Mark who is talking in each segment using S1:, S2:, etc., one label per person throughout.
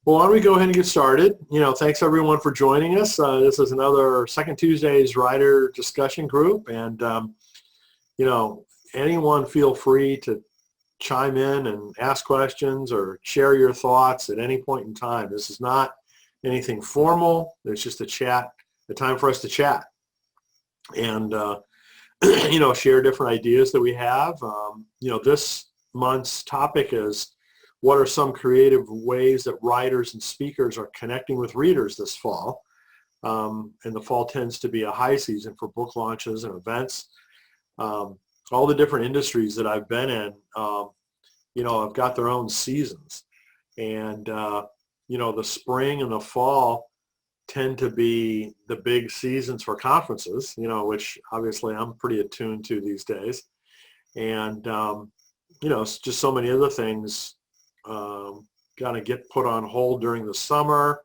S1: Well, why don't we go ahead and get started? Thanks everyone for joining us. This is another Second Tuesdays Writer Discussion Group, and anyone feel free to chime in and ask questions or share your thoughts at any point in time. This is not anything formal. It's just a time for us to chat and share different ideas that we have. This month's topic is, what are some creative ways that writers and speakers are connecting with readers this fall? And the fall tends to be a high season for book launches and events. All the different industries that I've been in, have got their own seasons. And, the spring and the fall tend to be the big seasons for conferences, which obviously I'm pretty attuned to these days. And, it's just so many other things kind of get put on hold during the summer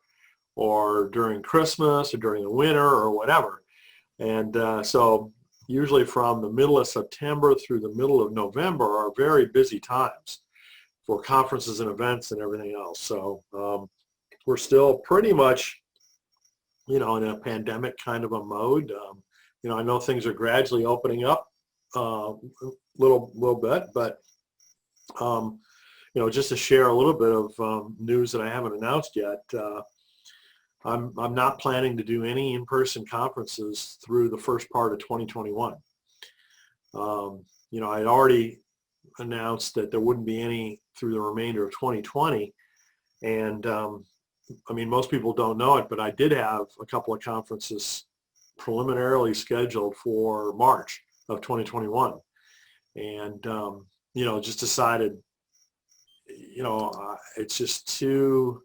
S1: or during Christmas or during the winter or whatever. And so usually from the middle of September through the middle of November are very busy times for conferences and events and everything else. So we're still pretty much, in a pandemic kind of a mode. I know things are gradually opening up a little bit, but just to share a little bit of news that I haven't announced yet, I'm not planning to do any in-person conferences through the first part of 2021. I'd already announced that there wouldn't be any through the remainder of 2020. And most people don't know it, but I did have a couple of conferences preliminarily scheduled for March of 2021. And, just decided, it's just too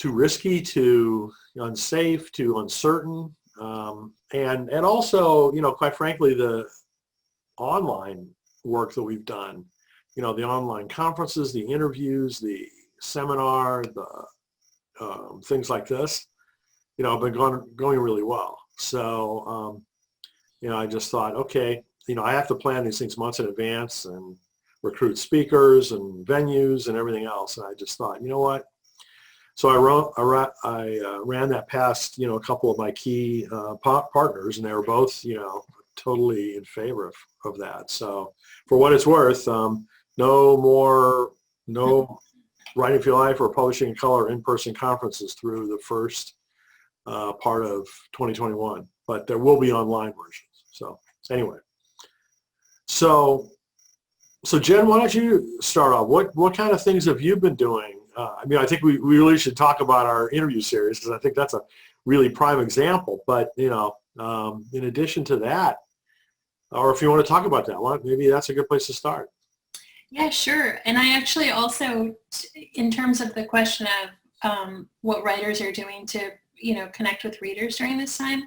S1: risky, too unsafe, too uncertain. And also, quite frankly, the online work that we've done, the online conferences, the interviews, the seminar, the things like this, have been going really well. So, I just thought, okay, I have to plan these things months in advance and recruit speakers and venues and everything else. And I just thought, you know what? So I ran that past, a couple of my key partners, and they were both, totally in favor of that. So for what it's worth, no Writing for Your Life or Publishing in Color in-person conferences through the first part of 2021, but there will be online versions. So anyway, so Jen, why don't you start off? What kind of things have you been doing? I think we really should talk about our interview series, because I think that's a really prime example. But in addition to that, or if you want to talk about that, maybe that's a good place to start.
S2: Yeah, sure. And I actually also, in terms of the question of what writers are doing to, connect with readers during this time,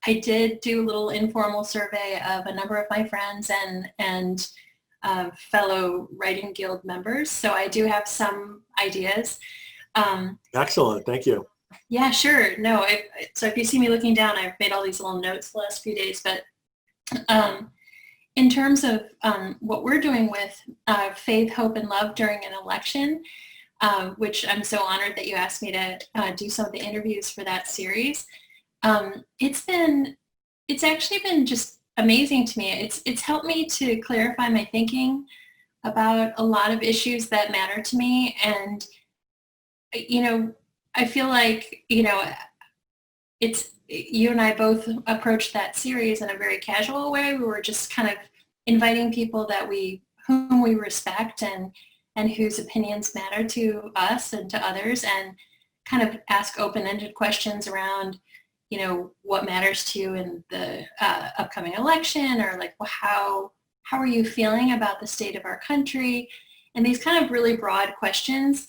S2: I did do a little informal survey of a number of my friends and fellow Writing Guild members. So I do have some ideas.
S1: Excellent. Thank you.
S2: Yeah, sure. No, so if you see me looking down, I've made all these little notes the last few days. But in terms of what we're doing with faith, hope, and love during an election, which I'm so honored that you asked me to do some of the interviews for that series. It's actually been just amazing to me. It's helped me to clarify my thinking about a lot of issues that matter to me. And, I feel like, it's, you and I both approached that series in a very casual way. We were just kind of inviting people whom we respect and whose opinions matter to us and to others, and kind of ask open-ended questions around, what matters to you in the upcoming election, or like, well, how are you feeling about the state of our country? And these kind of really broad questions.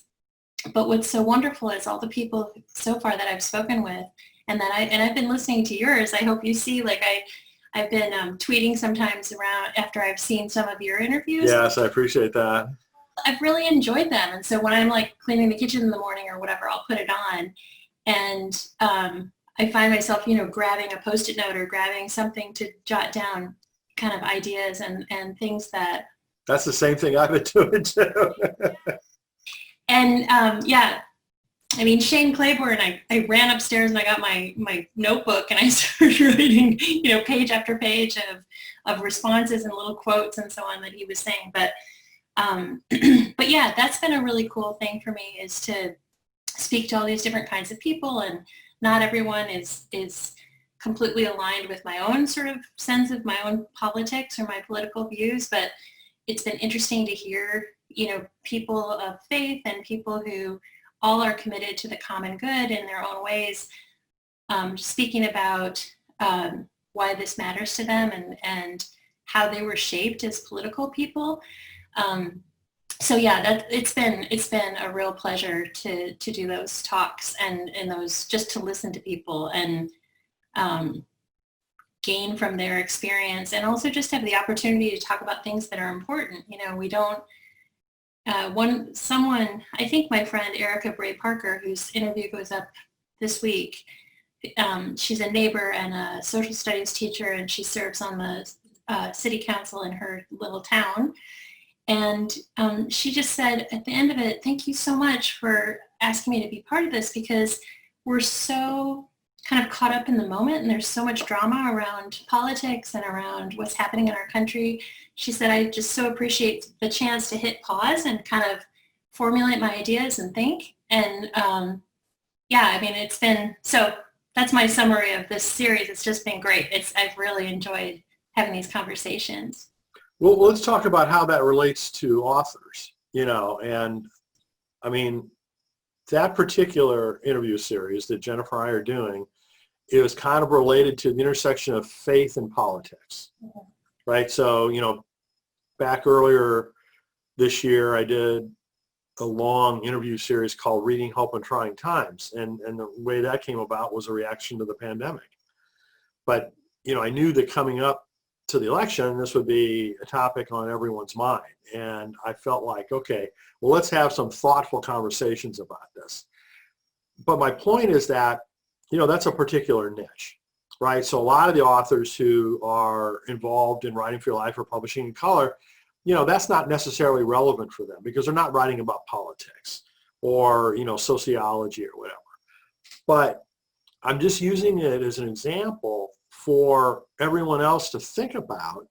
S2: But what's so wonderful is all the people so far that I've spoken with, and I've been listening to yours. I hope you see, like, I've been tweeting sometimes around after I've seen some of your interviews.
S1: Yes, I appreciate that.
S2: I've really enjoyed them. And so when I'm like cleaning the kitchen in the morning or whatever, I'll put it on. And I find myself, grabbing a Post-it note or grabbing something to jot down kind of ideas and things that.
S1: That's the same thing I've been doing too.
S2: And yeah, I mean, Shane Claiborne, I ran upstairs and I got my notebook and I started writing, page after page of responses and little quotes and so on that he was saying. But but yeah, that's been a really cool thing for me, is to speak to all these different kinds of people, and not everyone is completely aligned with my own sort of sense of my own politics or my political views, but it's been interesting to hear, people of faith and people who all are committed to the common good in their own ways, speaking about why this matters to them, and how they were shaped as political people. So yeah, it's been a real pleasure to do those talks and those, just to listen to people and gain from their experience, and also just have the opportunity to talk about things that are important. We don't, someone, I think my friend Erica Bray Parker, whose interview goes up this week, she's a neighbor and a social studies teacher, and she serves on the city council in her little town. And she just said at the end of it, "Thank you so much for asking me to be part of this, because we're so kind of caught up in the moment, and there's so much drama around politics and around what's happening in our country." She said, "I just so appreciate the chance to hit pause and kind of formulate my ideas and think." And yeah, I mean, it's been, so that's my summary of this series. It's just been great. I've really enjoyed having these conversations.
S1: Well, let's talk about how that relates to authors, and I mean, that particular interview series that Jennifer and I are doing is kind of related to the intersection of faith and politics, right? So, back earlier this year, I did a long interview series called Reading Hope in Trying Times, and the way that came about was a reaction to the pandemic. But, I knew that coming up to the election, this would be a topic on everyone's mind. And I felt like, okay, well, let's have some thoughtful conversations about this. But my point is that, that's a particular niche, right? So a lot of the authors who are involved in writing for your life or publishing in color, that's not necessarily relevant for them, because they're not writing about politics or, sociology or whatever. But I'm just using it as an example for everyone else to think about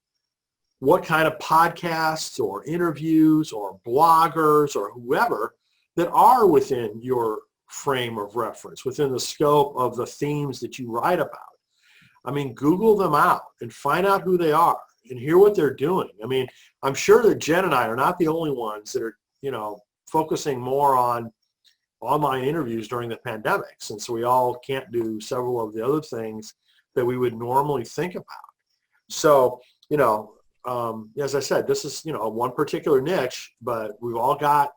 S1: what kind of podcasts or interviews or bloggers or whoever that are within your frame of reference, within the scope of the themes that you write about. I mean, Google them out and find out who they are and hear what they're doing. I mean, I'm sure that Jen and I are not the only ones that are, focusing more on online interviews during the pandemic, since we all can't do several of the other things that we would normally think about. So, as I said, this is, one particular niche, but we've all got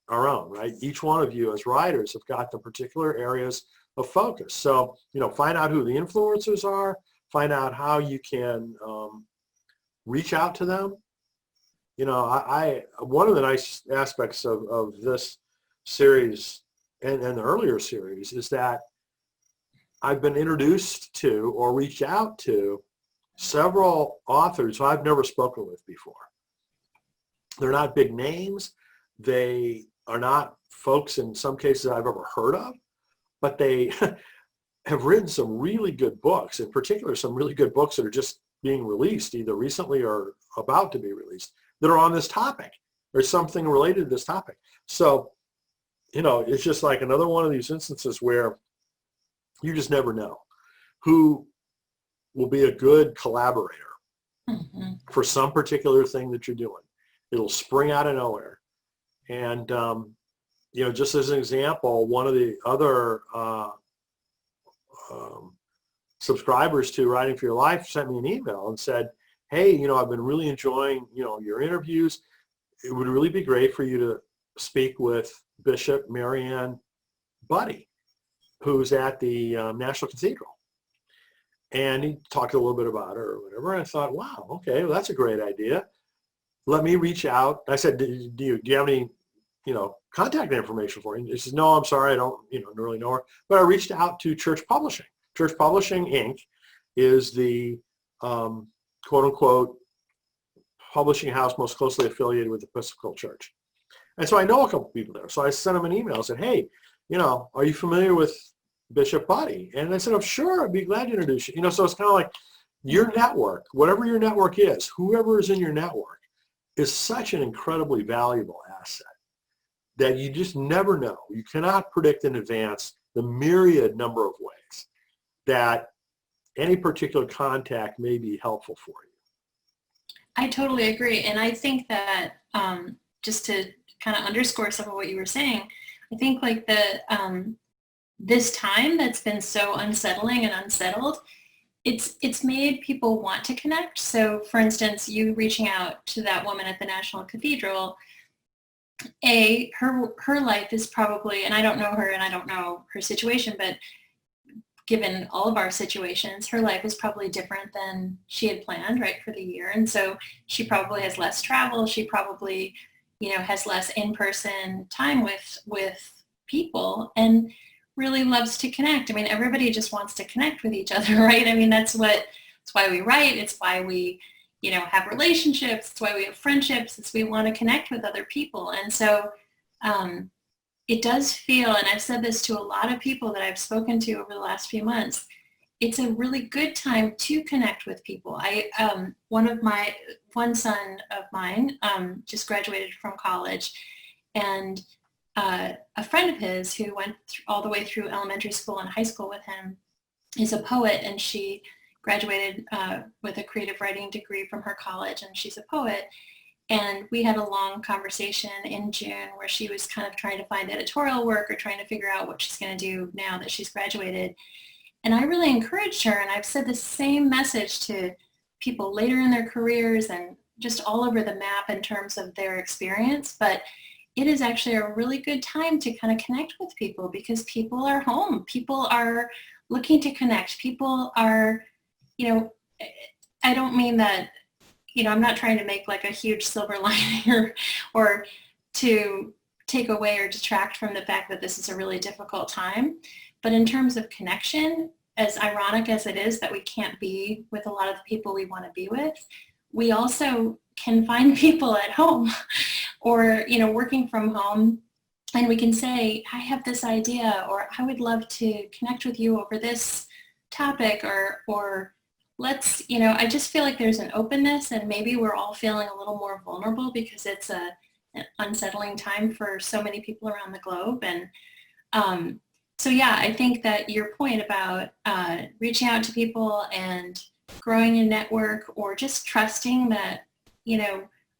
S1: our own, right? Each one of you as writers have got the particular areas of focus. So, find out who the influencers are, find out how you can reach out to them. One of the nice aspects of this series and the earlier series is that I've been introduced to or reached out to several authors who I've never spoken with before. They're not big names. They are not folks in some cases I've ever heard of, but they have written some really good books, in particular some really good books that are just being released either recently or about to be released, that are on this topic or something related to this topic. So, it's just like another one of these instances where you just never know who will be a good collaborator for some particular thing that you're doing. It'll spring out of nowhere. And, just as an example, one of the other subscribers to Writing for Your Life sent me an email and said, "Hey, I've been really enjoying, your interviews. It would really be great for you to speak with Bishop Marianne Buddy, who's at the National Cathedral." And he talked a little bit about her or whatever. And I thought, wow, okay, well, that's a great idea. Let me reach out. I said, do you have any, contact information for her? And he says, "No, I'm sorry, I don't, really know her." But I reached out to Church Publishing. Church Publishing, Inc. is the quote unquote publishing house most closely affiliated with the Episcopal Church. And so I know a couple people there. So I sent them an email. I said, hey, are you familiar with Bishop Buddy? And I said, I'm sure, I'd be glad to introduce you. So it's kind of like your network, whatever your network is, whoever is in your network is such an incredibly valuable asset that you just never know. You cannot predict in advance the myriad number of ways that any particular contact may be helpful for you.
S2: I totally agree. And I think that just to kind of underscore some of what you were saying, I think like this time that's been so unsettling and unsettled, it's made people want to connect. So for instance, you reaching out to that woman at the National Cathedral, her life is probably, and I don't know her and I don't know her situation, but given all of our situations, her life is probably different than she had planned, right, for the year. And so she probably has less travel. She probably, has less in-person time with people and really loves to connect. I mean, everybody just wants to connect with each other, right? I mean, that's why we write. It's why we, have relationships. It's why we have friendships. It's we want to connect with other people. And so it does feel, and I've said this to a lot of people that I've spoken to over the last few months, it's a really good time to connect with people. One son of mine just graduated from college, and a friend of his who went all the way through elementary school and high school with him is a poet, and she graduated with a creative writing degree from her college, and she's a poet. And we had a long conversation in June where she was kind of trying to find editorial work or trying to figure out what she's going to do now that she's graduated. And I really encouraged her, and I've said the same message to people later in their careers and just all over the map in terms of their experience. But it is actually a really good time to kind of connect with people because people are home. People are looking to connect. People are, I don't mean that, I'm not trying to make like a huge silver lining or to take away or detract from the fact that this is a really difficult time. But in terms of connection, as ironic as it is that we can't be with a lot of the people we want to be with, we also can find people at home or, working from home. And we can say, I have this idea, or I would love to connect with you over this topic, or let's, I just feel like there's an openness, and maybe we're all feeling a little more vulnerable because it's an unsettling time for so many people around the globe. And so, yeah, I think that your point about reaching out to people and growing a network, or just trusting that,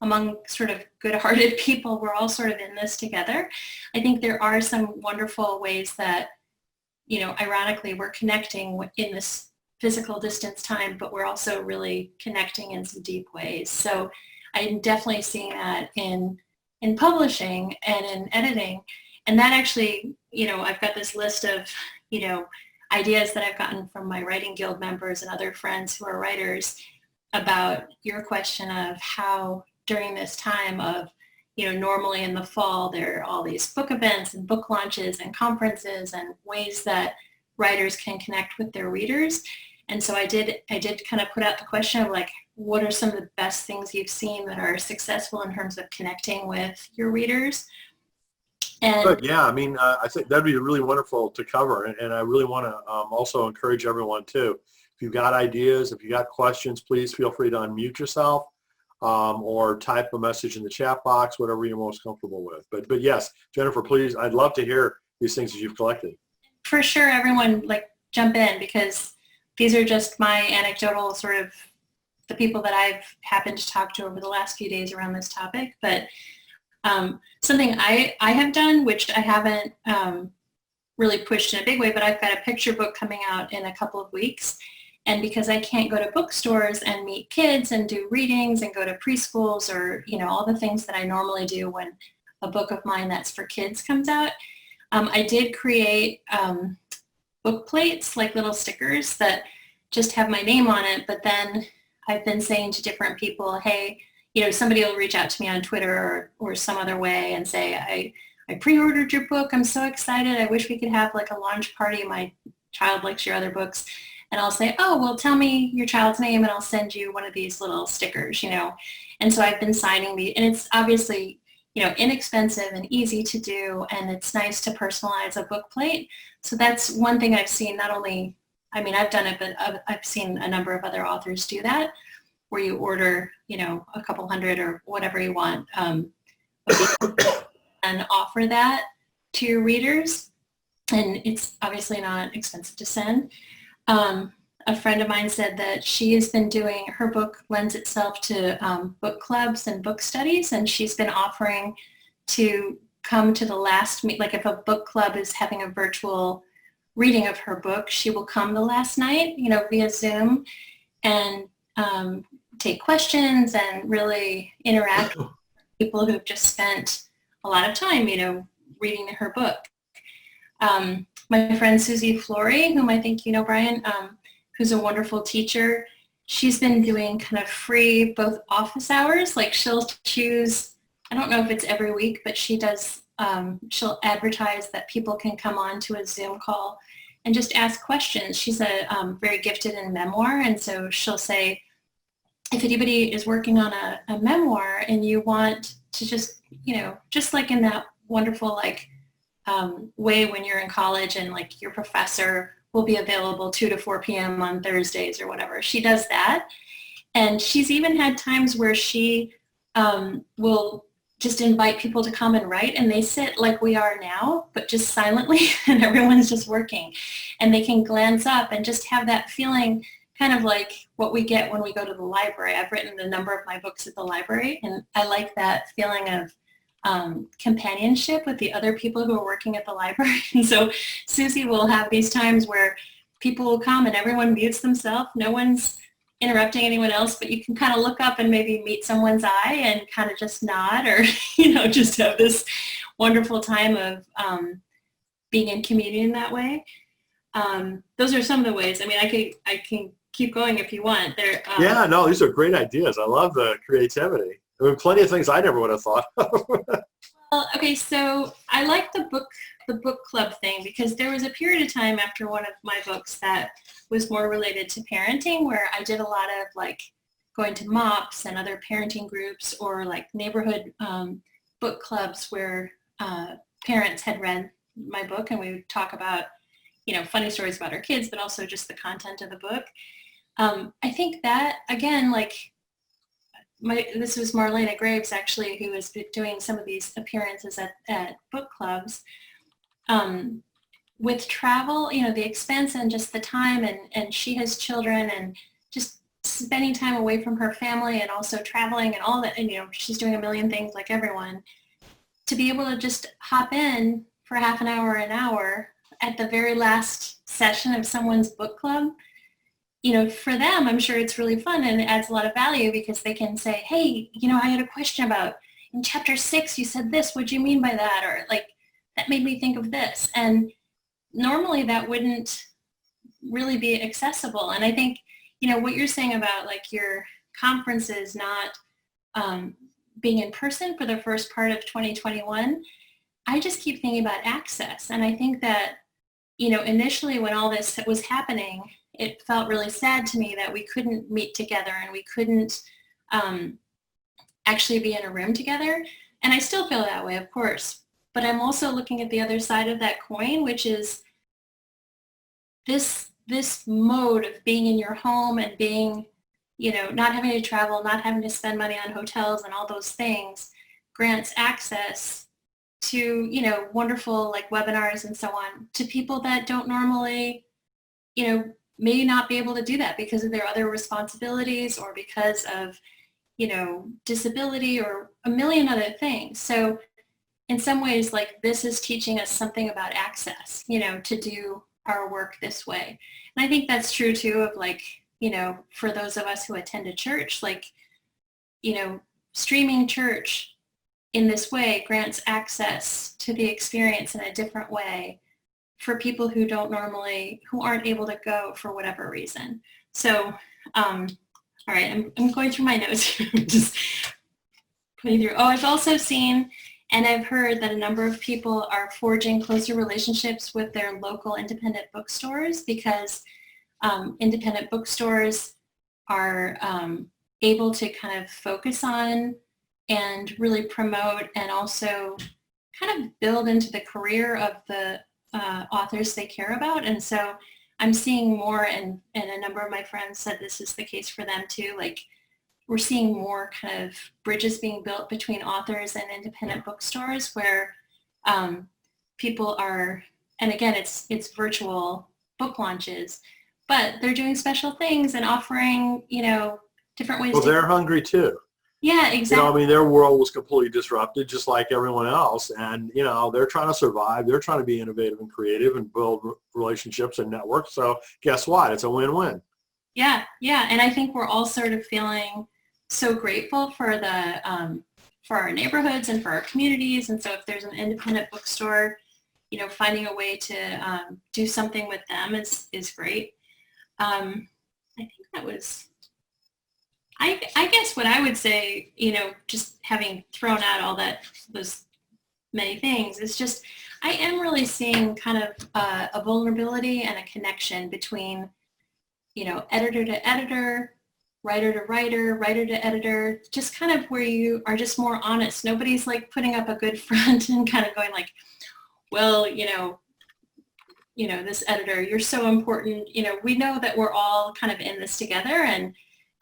S2: among sort of good-hearted people, we're all sort of in this together. I think there are some wonderful ways that, ironically, we're connecting in this physical distance time, but we're also really connecting in some deep ways. So I'm definitely seeing that in publishing and in editing. And that actually, I've got this list of, ideas that I've gotten from my writing guild members and other friends who are writers about your question of how during this time of, normally in the fall, there are all these book events and book launches and conferences and ways that writers can connect with their readers. And so I did kind of put out the question of like, what are some of the best things you've seen that are successful in terms of connecting with your readers? And
S1: good. Yeah, I mean, I think that'd be really wonderful to cover. And I really want to also encourage everyone too. If you've got ideas, if you got questions, please feel free to unmute yourself or type a message in the chat box, whatever you're most comfortable with. But yes, Jennifer, please, I'd love to hear these things that you've collected.
S2: For sure, everyone jump in, because these are just my anecdotal sort of the people that I've happened to talk to over the last few days around this topic. But something I have done, which I haven't really pushed in a big way, but I've got a picture book coming out in a couple of weeks. And because I can't go to bookstores and meet kids and do readings and go to preschools or, all the things that I normally do when a book of mine that's for kids comes out, I did create book plates, like little stickers that just have my name on it. But then I've been saying to different people, hey, somebody will reach out to me on Twitter or some other way and say, I pre-ordered your book. I'm so excited. I wish we could have like a launch party. My child likes your other books. And I'll say, oh, well, tell me your child's name and I'll send you one of these little stickers, And so I've been signing these. And it's obviously, inexpensive and easy to do, and it's nice to personalize a book plate. So that's one thing I've seen. Not only, I mean, I've done it, but I've seen a number of other authors do that, where you order, a couple hundred or whatever you want, and offer that to your readers. And it's obviously not expensive to send. A friend of mine said that she has been doing, her book lends itself to book clubs and book studies, and she's been offering to come to the last meet. Like if a book club is having a virtual reading of her book, she will come the last night, via Zoom, and take questions and really interact with people who have just spent a lot of time, reading her book. My friend Susie Flory, whom I think you know, Brian, who's a wonderful teacher, she's been doing kind of free both office hours. Like she'll choose, I don't know if it's every week, but she does, she'll advertise that people can come on to a Zoom call and just ask questions. She's a very gifted in memoir, and so she'll say, if anybody is working on a memoir and you want to just, just like in that wonderful way when you're in college and like your professor will be available 2 to 4 p.m. on Thursdays or whatever. She does that. And she's even had times where she will just invite people to come and write, and they sit like we are now, but just silently, and everyone's just working. And they can glance up and just have that feeling, kind of like what we get when we go to the library. I've written a number of my books at the library, and I like that feeling of companionship with the other people who are working at the library. And so Susie will have these times where people will come and everyone mutes themselves. No one's interrupting anyone else, but you can kind of look up and maybe meet someone's eye and kind of just nod, or, just have this wonderful time of being in community in that way. Those are some of the ways. I mean, I can keep going if you want.
S1: Yeah, no, these are great ideas. I love the creativity. I mean, plenty of things I never would have thought of.
S2: Well, okay, so I like the book club thing, because there was a period of time after one of my books that was more related to parenting, where I did a lot of like going to MOPS and other parenting groups, or like neighborhood book clubs where parents had read my book, and we would talk about, funny stories about our kids, but also just the content of the book. I think that, again, like this was Marlena Graves, actually, who has been doing some of these appearances at book clubs. With travel, the expense and just the time, and she has children, and just spending time away from her family, and also traveling and all that, and she's doing a million things like everyone, to be able to just hop in for half an hour at the very last session of someone's book club. For them, I'm sure it's really fun, and it adds a lot of value, because they can say, hey, I had a question about, in chapter 6, you said this, what do you mean by that? Or like, that made me think of this. And normally that wouldn't really be accessible. And I think, what you're saying about like your conferences not being in person for the first part of 2021, I just keep thinking about access. And I think that, initially when all this was happening, it felt really sad to me that we couldn't meet together, and we couldn't actually be in a room together. And I still feel that way, of course. But I'm also looking at the other side of that coin, which is this mode of being in your home and being, not having to travel, not having to spend money on hotels and all those things, grants access to, wonderful like webinars and so on, to people that don't normally, may not be able to do that because of their other responsibilities, or because of, disability, or a million other things. So in some ways, like, this is teaching us something about access, to do our work this way. And I think that's true too of like, for those of us who attend a church, like, streaming church in this way grants access to the experience in a different way for people who aren't able to go for whatever reason. So, all right, I'm going through my notes here. Just putting through. Oh, I've also seen, and I've heard that a number of people are forging closer relationships with their local independent bookstores, because independent bookstores are able to kind of focus on and really promote and also kind of build into the career of the authors they care about. And so I'm seeing more, and a number of my friends said this is the case for them too, like we're seeing more kind of bridges being built between authors and independent bookstores where people are, and again, it's virtual book launches, but they're doing special things and offering, different ways
S1: Well,
S2: to.
S1: they're hungry too.
S2: Yeah, exactly.
S1: I mean, their world was completely disrupted, just like everyone else. And, they're trying to survive. They're trying to be innovative and creative and build relationships and networks. So guess what? It's a win-win.
S2: Yeah. And I think we're all sort of feeling so grateful for for our neighborhoods and for our communities. And so if there's an independent bookstore, finding a way to do something with them is great. I think that was, I guess what I would say, just having thrown out all those many things, is just, I am really seeing kind of a vulnerability and a connection between, editor to editor, writer to writer, writer to editor, just kind of where you are just more honest. Nobody's like putting up a good front and kind of going like, well, this editor, you're so important. We know that we're all kind of in this together, and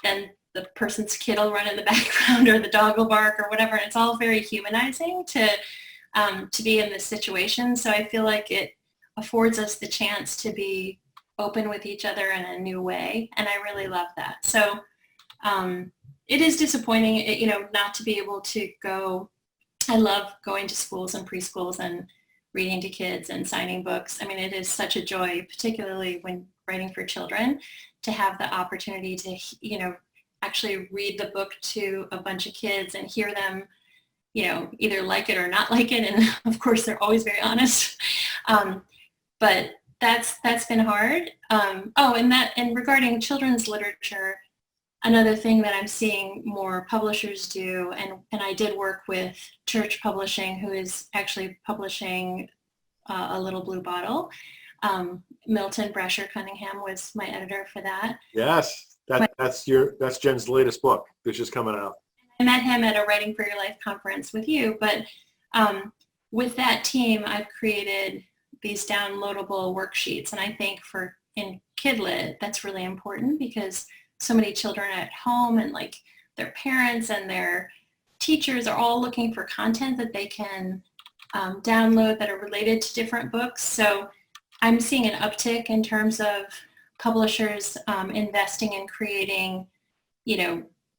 S2: then the person's kid will run in the background or the dog will bark or whatever. And it's all very humanizing to be in this situation. So I feel like it affords us the chance to be open with each other in a new way. And I really love that. So it is disappointing, not to be able to go. I love going to schools and preschools and reading to kids and signing books. I mean, it is such a joy, particularly when writing for children, to have the opportunity to, actually read the book to a bunch of kids and hear them, either like it or not like it. And of course, they're always very honest. But that's been hard. And regarding children's literature, another thing that I'm seeing more publishers do, and I did work with Church Publishing, who is actually publishing A Little Blue Bottle. Milton Brasher Cunningham was my editor for that.
S1: Yes, that's Jen's latest book, which is coming out.
S2: I met him at a Writing for Your Life conference with you, but with that team, I've created these downloadable worksheets, and I think in Kidlit, that's really important because so many children are at home, and like their parents and their teachers are all looking for content that they can download that are related to different books. So I'm seeing an uptick in terms of publishers investing in creating,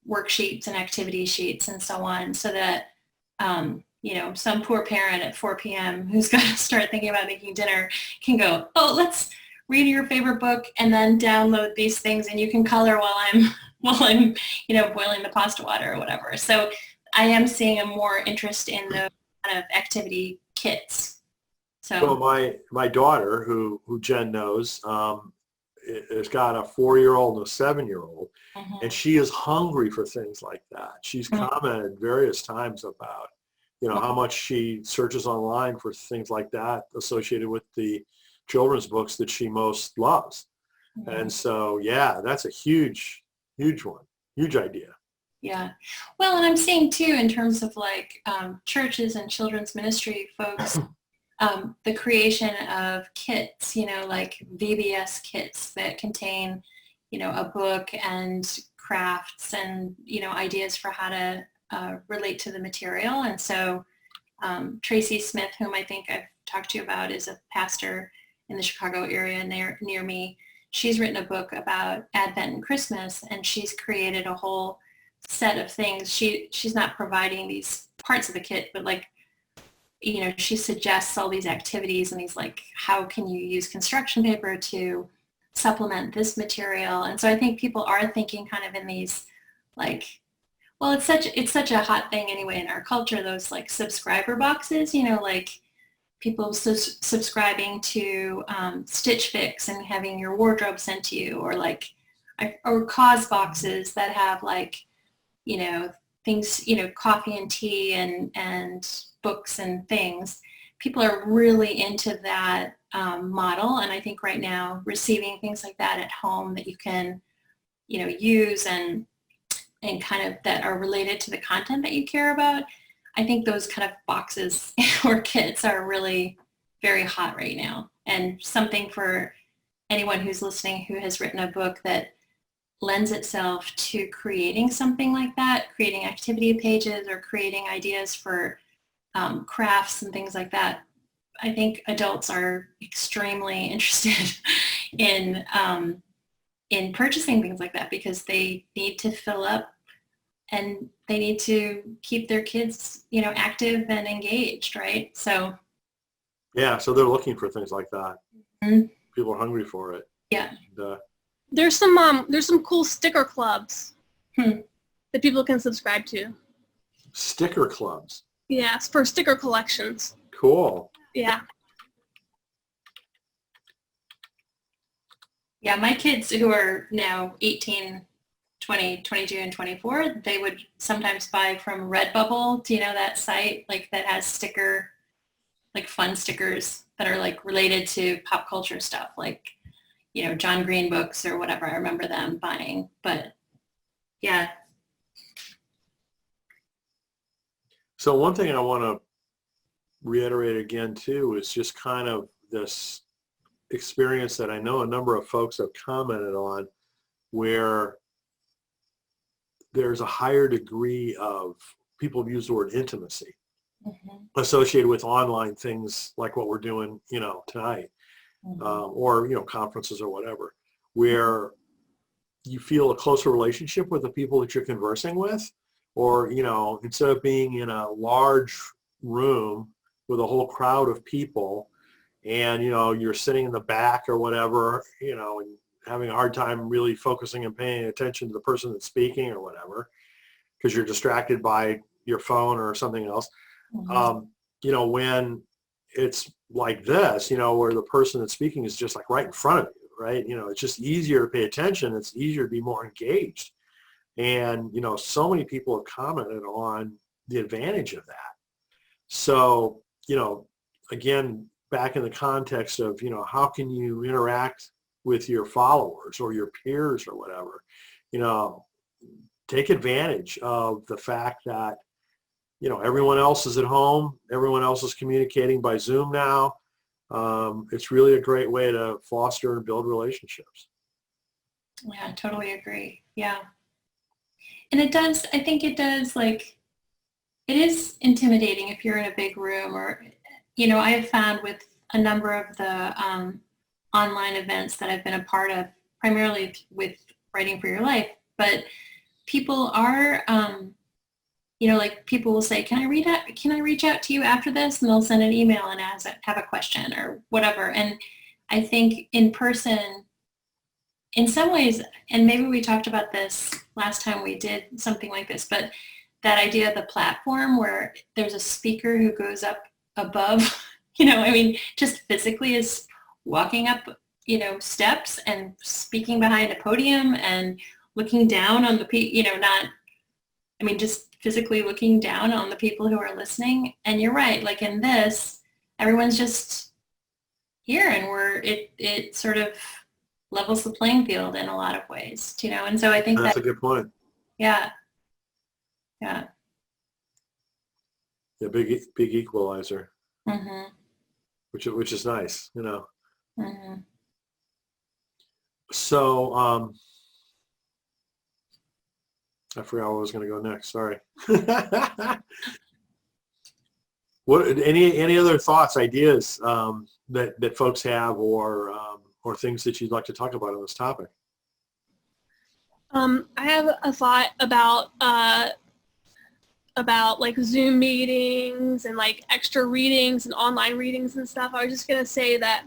S2: worksheets and activity sheets and so on, so that, some poor parent at 4 p.m. who's got to start thinking about making dinner can go, oh, let's read your favorite book and then download these things, and you can color while I'm boiling the pasta water or whatever. So I am seeing a more interest in the kind of activity kits. So
S1: my daughter, who Jen knows, has got a 4-year-old and a 7-year-old, and she is hungry for things like that. She's commented various times about, how much she searches online for things like that associated with the children's books that she most loves. And so, yeah, that's a huge one, huge idea.
S2: Yeah. Well, and I'm seeing too, in terms of like churches and children's ministry folks, the creation of kits, like VBS kits that contain, a book and crafts and, ideas for how to relate to the material. And so Tracy Smith, whom I think I've talked to you about, is a pastor in the Chicago area near me. She's written a book about Advent and Christmas, and she's created a whole set of things. She's not providing these parts of the kit, but like, she suggests all these activities and these like, how can you use construction paper to supplement this material? And so I think people are thinking kind of in these like, well, it's such a hot thing anyway in our culture, those like subscriber boxes, like people subscribing to Stitch Fix and having your wardrobe sent to you, or cause boxes that have like, things, coffee and tea and books and things. People are really into that model. And I think right now receiving things like that at home that you can, use. And and kind of that are related to the content that you care about, I think those kind of boxes or kits are really very hot right now, and something for anyone who's listening who has written a book that lends itself to creating something like that, creating activity pages or creating ideas for crafts and things like that. I think adults are extremely interested in purchasing things like that because they need to fill up and they need to keep their kids, active and engaged, right? So
S1: Yeah, so they're looking for things like that.
S2: mm-hmm.
S1: People are hungry for it.
S2: Yeah.
S1: And,
S3: there's some cool sticker clubs that people can subscribe to.
S1: sticker clubs.
S3: Yeah, it's for sticker collections.
S1: Cool.
S3: Yeah.
S2: Yeah, my kids who are now 18, 20, 22, and 24, they would sometimes buy from Redbubble. Do you know that site that has fun stickers that are related to pop culture stuff, John Green books or whatever. I remember them buying, but yeah.
S1: So one thing I want to reiterate again too is just kind of this experience that I know a number of folks have commented on, where there's a higher degree of, people use the word intimacy, associated with online things like what we're doing, tonight, or, conferences or whatever, where you feel a closer relationship with the people that you're conversing with, or, instead of being in a large room with a whole crowd of people and, you're sitting in the back or whatever, and having a hard time really focusing and paying attention to the person that's speaking or whatever, because you're distracted by your phone or something else. When it's like this, where the person that's speaking is just right in front of you, right? It's just easier to pay attention. It's easier to be more engaged. And, so many people have commented on the advantage of that. So, again, back in the context of, how can you interact with your followers or your peers or whatever, take advantage of the fact that, everyone else is at home. Everyone else is communicating by Zoom now. It's really a great way to foster and build relationships.
S2: Yeah, I totally agree. Yeah. And I think it does, it is intimidating if you're in a big room or, I have found with a number of the online events that I've been a part of, primarily with Writing for Your Life, but people are, people will say, can I reach out to you after this? And they'll send an email and have a question or whatever. And I think in person, in some ways, and maybe we talked about this last time we did something like this, but that idea of the platform where there's a speaker who goes up above, just physically is walking up, steps and speaking behind a podium and looking down on the just physically looking down on the people who are listening. And you're right, in this, everyone's just here, and it sort of levels the playing field in a lot of ways, and so I think
S1: that's a good point.
S2: Yeah.
S1: Yeah, big equalizer. Which is nice, So I forgot where I was going to go next. Sorry. What any other thoughts, ideas that folks have, or things that you'd like to talk about on this topic?
S3: I have a thought about Zoom meetings and extra readings and online readings and stuff. I was just going to say that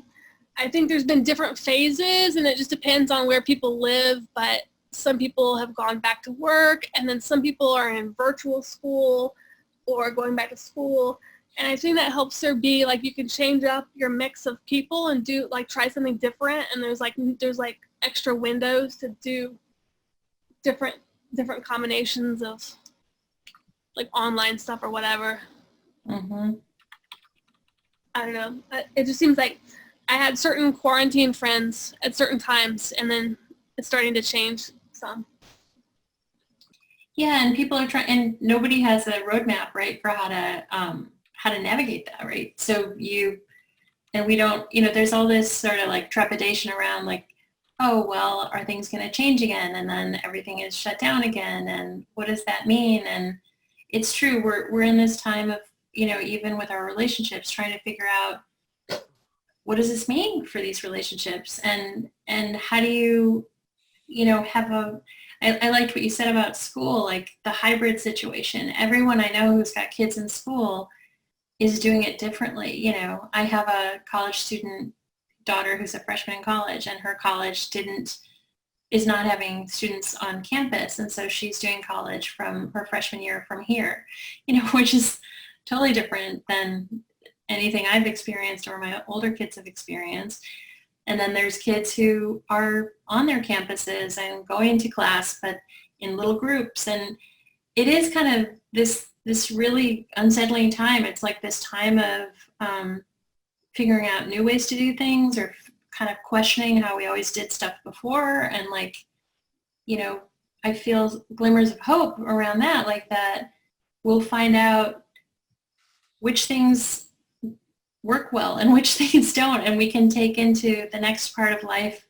S3: I think there's been different phases, and it just depends on where people live, but some people have gone back to work, and then some people are in virtual school or going back to school. And I think that helps there be you can change up your mix of people and do try something different, and there's extra windows to do different combinations of online stuff or whatever. I don't know. It just seems like I had certain quarantine friends at certain times, and then it's starting to change some.
S2: Yeah, and people are trying, and nobody has a roadmap, right, for how to navigate that, right? So and we don't, there's all this sort of like trepidation around like, oh, well, are things going to change again? And then everything is shut down again. And what does that mean? And it's true. We're in this time of, even with our relationships, trying to figure out what does this mean for these relationships? And how do you, have I liked what you said about school, like the hybrid situation. Everyone I know who's got kids in school is doing it differently. I have a college student daughter who's a freshman in college, and her college is not having students on campus, and so she's doing college from her freshman year from here, which is totally different than anything I've experienced or my older kids have experienced. And then there's kids who are on their campuses and going to class, but in little groups, and it is kind of this really unsettling time. It's like this time of figuring out new ways to do things, or kind of questioning how we always did stuff before. And like, I feel glimmers of hope around that, like that we'll find out which things work well and which things don't. And we can take into the next part of life,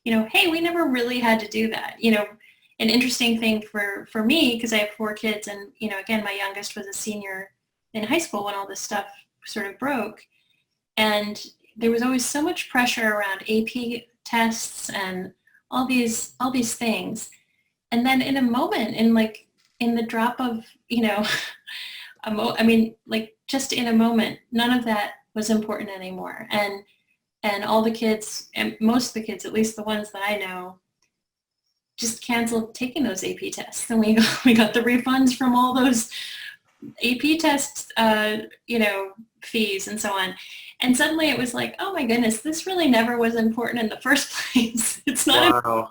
S2: hey, we never really had to do that. An interesting thing for me, because I have 4 kids, and, again, my youngest was a senior in high school when all this stuff sort of broke. And there was always so much pressure around AP tests and all these things. And then in a moment, in the drop of, just in a moment, none of that was important anymore. And all the kids, and most of the kids, at least the ones that I know, just canceled taking those AP tests. And we got the refunds from all those AP tests, fees and so on. And suddenly it was like, oh my goodness, this really never was important in the first place. It's not.
S1: Wow.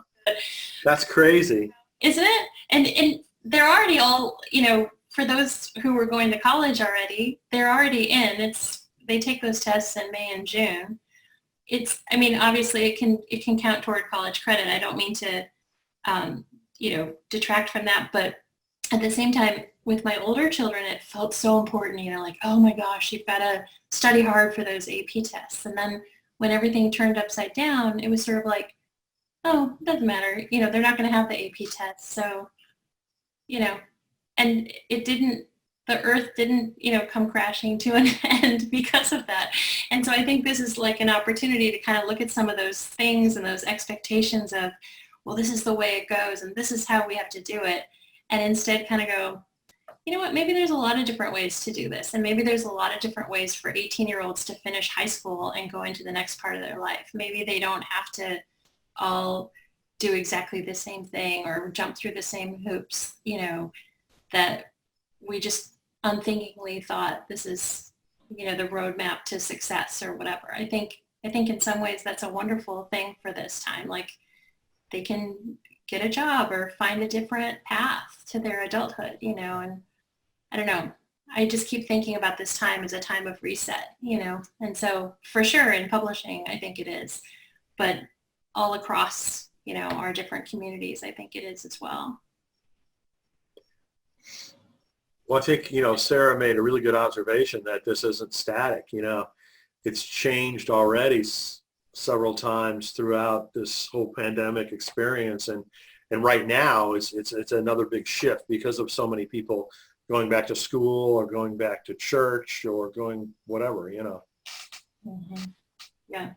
S1: That's crazy.
S2: Isn't it? And they're already all, for those who were going to college already, they're already in. They take those tests in May and June. Obviously it can count toward college credit. I don't mean to, detract from that, but at the same time, with my older children, it felt so important, like, oh my gosh, you've got to study hard for those AP tests. And then when everything turned upside down, it was sort of like, oh, it doesn't matter. They're not going to have the AP tests. So, and the earth didn't, come crashing to an end because of that. And so I think this is like an opportunity to kind of look at some of those things and those expectations of, well, this is the way it goes and this is how we have to do it. And instead kind of go, you know what, maybe there's a lot of different ways to do this. And maybe there's a lot of different ways for 18-year-olds to finish high school and go into the next part of their life. Maybe they don't have to all do exactly the same thing or jump through the same hoops, that we just unthinkingly thought this is, the roadmap to success or whatever. I think in some ways that's a wonderful thing for this time. Like they can get a job or find a different path to their adulthood, and I don't know. I just keep thinking about this time as a time of reset, and so for sure in publishing, I think it is, but all across, our different communities, I think it is as well.
S1: Well, I think, Sarah made a really good observation that this isn't static, it's changed already several times throughout this whole pandemic experience. And right now it's another big shift because of so many people going back to school or going back to church or going whatever,
S2: Mm-hmm. Yeah.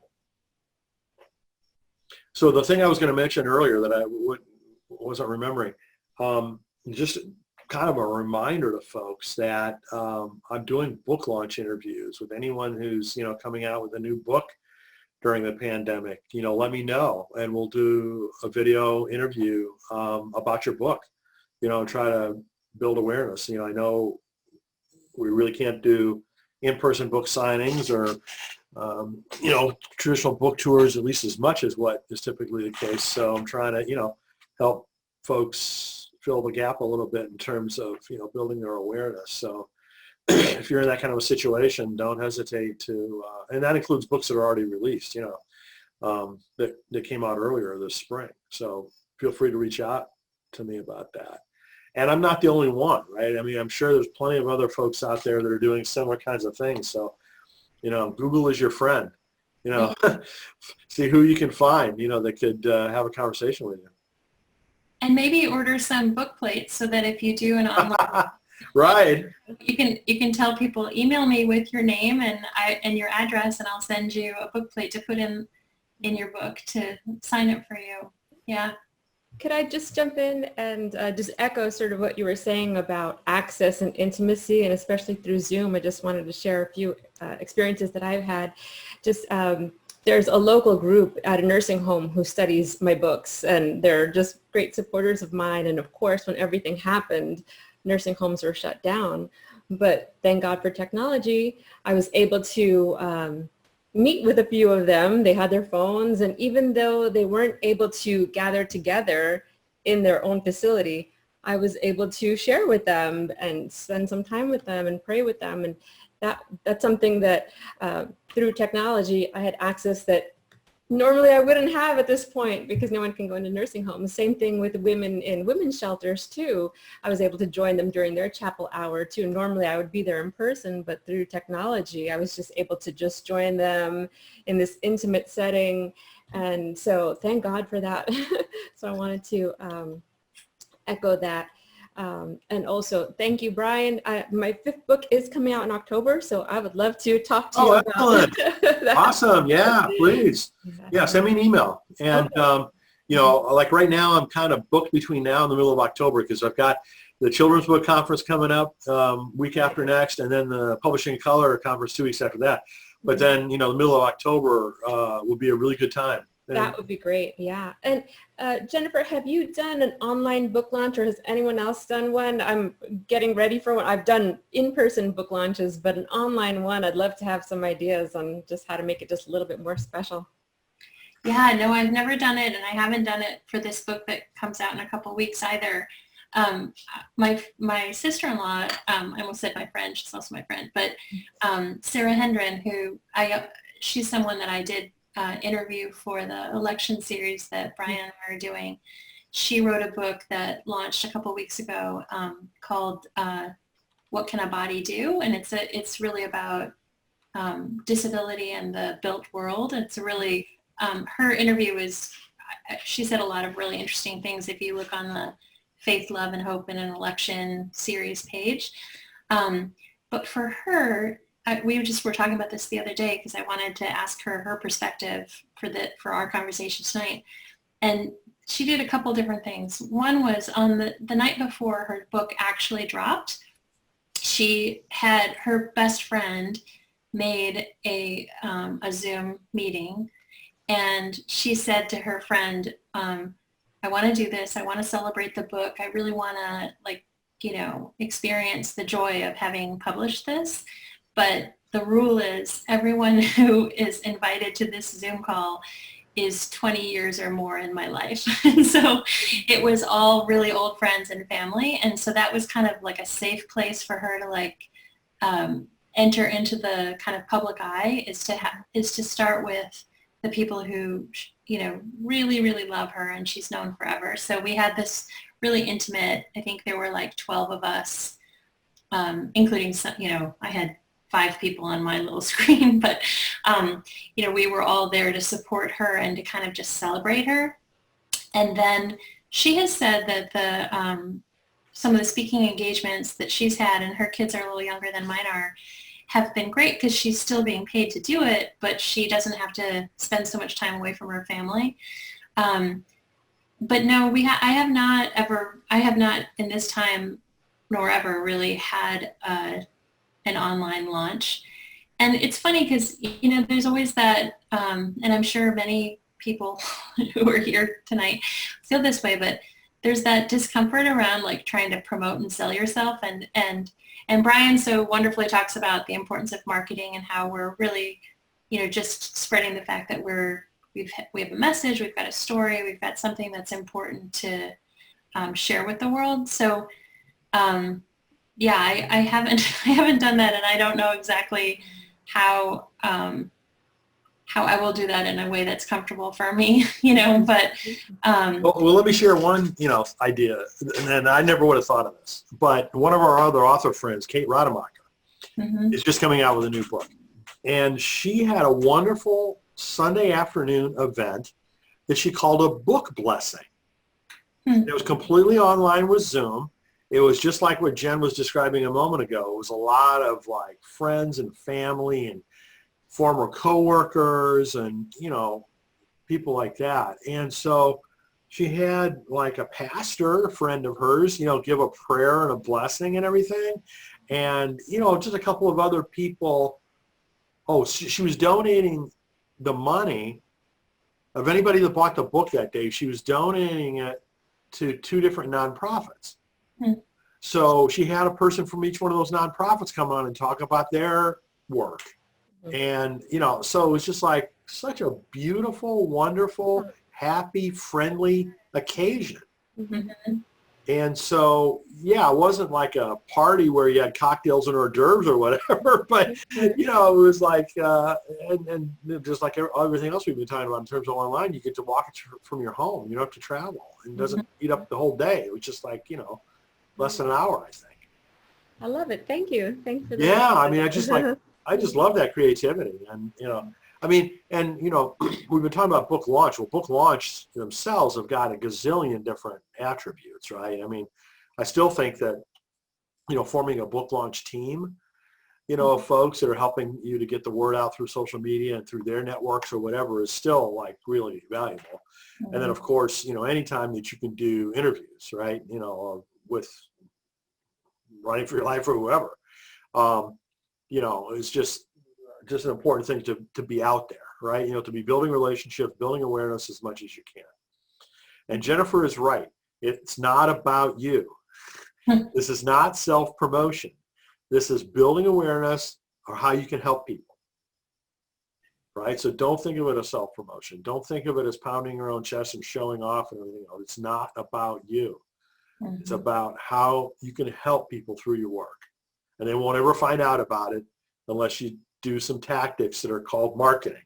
S1: So the thing I was going to mention earlier that I wasn't remembering, just kind of a reminder to folks that I'm doing book launch interviews with anyone who's, coming out with a new book during the pandemic. Let me know and we'll do a video interview about your book, and try to build awareness. I know we really can't do in-person book signings or traditional book tours, at least as much as what is typically the case. So I'm trying to, help folks fill the gap a little bit in terms of, building their awareness. So if you're in that kind of a situation, don't hesitate to, and that includes books that are already released, that came out earlier this spring. So feel free to reach out to me about that. And I'm not the only one, right? I mean, I'm sure there's plenty of other folks out there that are doing similar kinds of things. So, Google is your friend. See who you can find, that could have a conversation with you.
S2: And maybe order some book plates so that if you do an online,
S1: right.
S2: you can tell people, email me with your name and your address, and I'll send you a book plate to put in your book to sign it for you. Yeah.
S4: Could I just jump in and just echo sort of what you were saying about access and intimacy, and especially through Zoom? I just wanted to share a few experiences that I've had. Just there's a local group at a nursing home who studies my books, and they're just great supporters of mine. And of course, when everything happened, nursing homes were shut down. But thank God for technology, I was able to meet with a few of them. They had their phones, and even though they weren't able to gather together in their own facility, I was able to share with them and spend some time with them and pray with them. And that's something that through technology I had access that normally I wouldn't have at this point, because no one can go into nursing homes. Same thing with women in women's shelters too. I was able to join them during their chapel hour too. Normally I would be there in person, but through technology, I was just able to just join them in this intimate setting. And so thank God for that. So I wanted to echo that. And also, thank you, Brian. My 5th book is coming out in October, so I would love to talk to you about
S1: that. Awesome. Yeah, please. Yeah, send me an email. And, like right now, I'm kind of booked between now and the middle of October, because I've got the Children's Book Conference coming up week after next, and then the Publishing Color Conference 2 weeks after that. But then, the middle of October will be a really good time.
S4: That would be great, yeah. And Jennifer, have you done an online book launch, or has anyone else done one? I'm getting ready for one. I've done in-person book launches, but an online one, I'd love to have some ideas on just how to make it just a little bit more special.
S2: Yeah, no, I've never done it, and I haven't done it for this book that comes out in a couple of weeks either. My sister-in-law, I almost said my friend, she's also my friend, but Sarah Hendren, she's someone that I did interview for the election series that Brian and I are doing. She wrote a book that launched a couple weeks ago called What Can a Body Do? And it's really about disability and the built world. It's a really, her interview she said a lot of really interesting things if you look on the Faith, Love, and Hope in an Election series page. But for her, we were talking about this the other day because I wanted to ask her perspective for our conversation tonight. And she did a couple different things. One was on the night before her book actually dropped, she had her best friend made a Zoom meeting, and she said to her friend, I want to do this. I want to celebrate the book. I really want to experience the joy of having published this. But the rule is everyone who is invited to this Zoom call is 20 years or more in my life. And so it was all really old friends and family. And so that was kind of like a safe place for her to enter into the kind of public eye, is to start with the people who, really, really love her and she's known forever. So we had this really intimate, I think there were like 12 of us, including some, I had 5 people on my little screen, but, we were all there to support her and to kind of just celebrate her. And then she has said that some of the speaking engagements that she's had, and her kids are a little younger than mine are, have been great because she's still being paid to do it, but she doesn't have to spend so much time away from her family. But no, I have not in this time nor ever really had an online launch. And it's funny because, there's always that, and I'm sure many people who are here tonight feel this way, but there's that discomfort around like trying to promote and sell yourself. And Brian so wonderfully talks about the importance of marketing and how we're really, just spreading the fact that we have a message, we've got a story, we've got something that's important to share with the world. So yeah, I haven't done that, and I don't know exactly how how I will do that in a way that's comfortable for me, you know, but
S1: Well, let me share one, idea, and then I never would have thought of this, but one of our other author friends, Kate Rademacher, is just coming out with a new book. And she had a wonderful Sunday afternoon event that she called a book blessing. It was completely online with Zoom. It was just like what Jen was describing a moment ago. It was a lot of like friends and family and former coworkers and, people like that. And so she had like a pastor, a friend of hers, give a prayer and a blessing and everything. And, just a couple of other people. Oh, she was donating the money of anybody that bought the book that day. She was donating it to 2 different nonprofits. So she had a person from each one of those nonprofits come on and talk about their work. And, so it was just like such a beautiful, wonderful, happy, friendly occasion. And so, yeah, it wasn't like a party where you had cocktails and hors d'oeuvres or whatever, but, it was like, and just like everything else we've been talking about in terms of online, you get to walk it from your home. You don't have to travel. And it doesn't eat up the whole day. It was just like, less than an hour, I think.
S4: I love it. Thank you. Thanks for that.
S1: Yeah, I mean, I just love that creativity. And, we've been talking about book launch. Well, book launch themselves have got a gazillion different attributes, right? I mean, I still think that, forming a book launch team, of folks that are helping you to get the word out through social media and through their networks or whatever is still like really valuable. And then of course, anytime that you can do interviews, right? With Writing for Your Life or whoever, it's just an important thing to be out there, right? To be building relationships, building awareness as much as you can. And Jennifer is right. It's not about you. This is not self-promotion. This is building awareness or how you can help people, right? So don't think of it as self-promotion. Don't think of it as pounding your own chest and showing off and everything else. It's not about you. It's about how you can help people through your work. And they won't ever find out about it unless you do some tactics that are called marketing.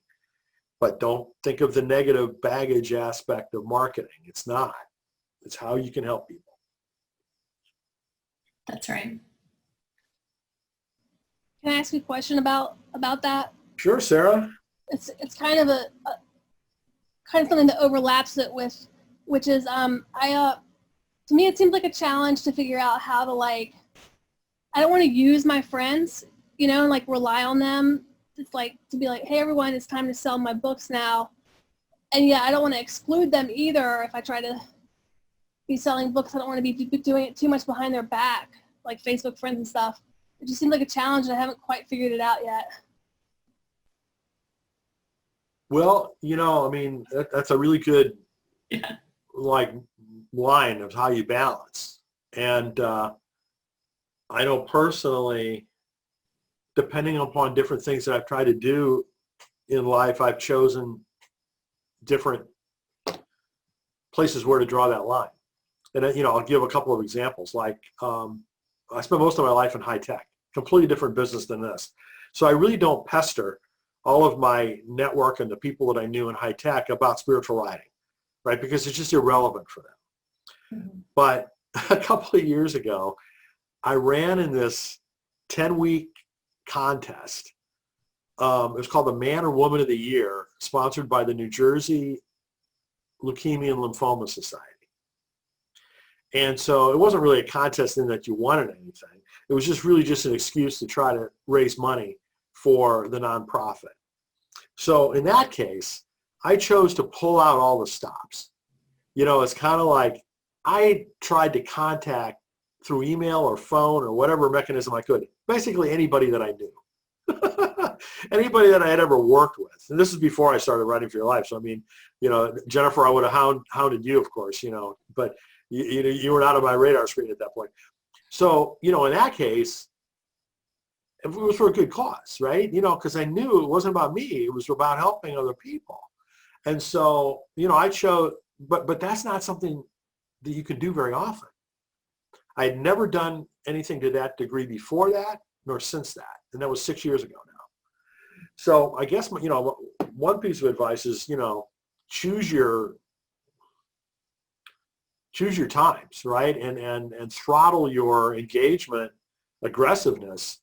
S1: But don't think of the negative baggage aspect of marketing. It's not. It's how you can help people.
S2: That's right.
S3: Can I ask you a question about that?
S1: Sure, Sarah.
S3: It's kind of a kind of something that overlaps it with, which is to me it seems like a challenge to figure out how to I don't want to use my friends, and rely on them. It's like to be like, hey everyone, it's time to sell my books now. And yeah, I don't want to exclude them either. If I try to be selling books, I don't want to be doing it too much behind their back, like Facebook friends and stuff. It just seems like a challenge and I haven't quite figured it out yet.
S1: Well, that's a really good line of how you balance. And I know personally, depending upon different things that I've tried to do in life, I've chosen different places where to draw that line. And, I'll give a couple of examples. Like I spent most of my life in high tech, completely different business than this. So I really don't pester all of my network and the people that I knew in high tech about spiritual writing, right? Because it's just irrelevant for them. But a couple of years ago, I ran in this 10-week contest. It was called the Man or Woman of the Year, sponsored by the New Jersey Leukemia and Lymphoma Society. And so it wasn't really a contest in that you wanted anything. It was just really just an excuse to try to raise money for the nonprofit. So in that case, I chose to pull out all the stops. It's kind of like I tried to contact through email or phone or whatever mechanism I could, basically anybody that I knew. Anybody that I had ever worked with. And this is before I started Writing for Your Life. So, I mean, Jennifer, I would have hounded you, of course, but you were not on my radar screen at that point. So, in that case, it was for a good cause, right? Because I knew it wasn't about me. It was about helping other people. And so, I chose, but that's not something that you can do very often. I had never done anything to that degree before that, nor since that. And that was 6 years ago now. So I guess, one piece of advice is, choose your times, right? And throttle your engagement aggressiveness,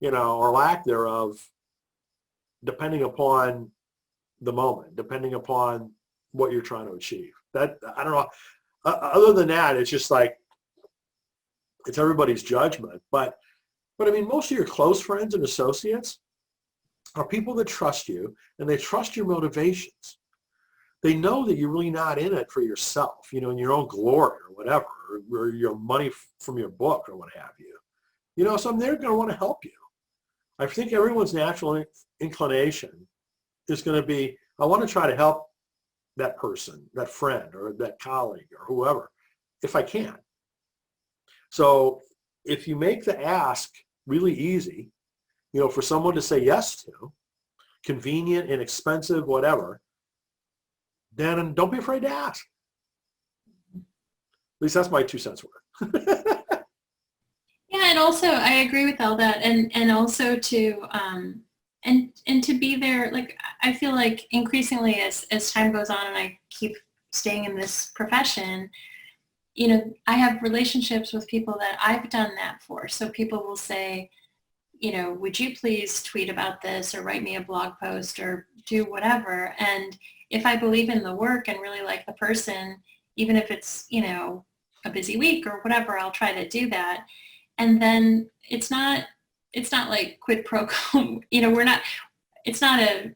S1: or lack thereof, depending upon the moment, depending upon what you're trying to achieve. That, I don't know. Other than that, it's just like, it's everybody's judgment. But I mean, most of your close friends and associates are people that trust you, and they trust your motivations. They know that you're really not in it for yourself, in your own glory or whatever, or your money from your book or what have you. So they're going to want to help you. I think everyone's natural inclination is going to be, I want to try to help that person, that friend, or that colleague, or whoever, if I can. So if you make the ask really easy, for someone to say yes to, convenient, inexpensive, whatever, then don't be afraid to ask. At least that's my 2 cents worth.
S2: Yeah, and also I agree with all that, and also to and to be there. Like, I feel like increasingly as time goes on and I keep staying in this profession, I have relationships with people that I've done that for. So people will say, would you please tweet about this or write me a blog post or do whatever. And if I believe in the work and really like the person, even if it's, a busy week or whatever, I'll try to do that. And then it's not like quid pro quo. It's not a,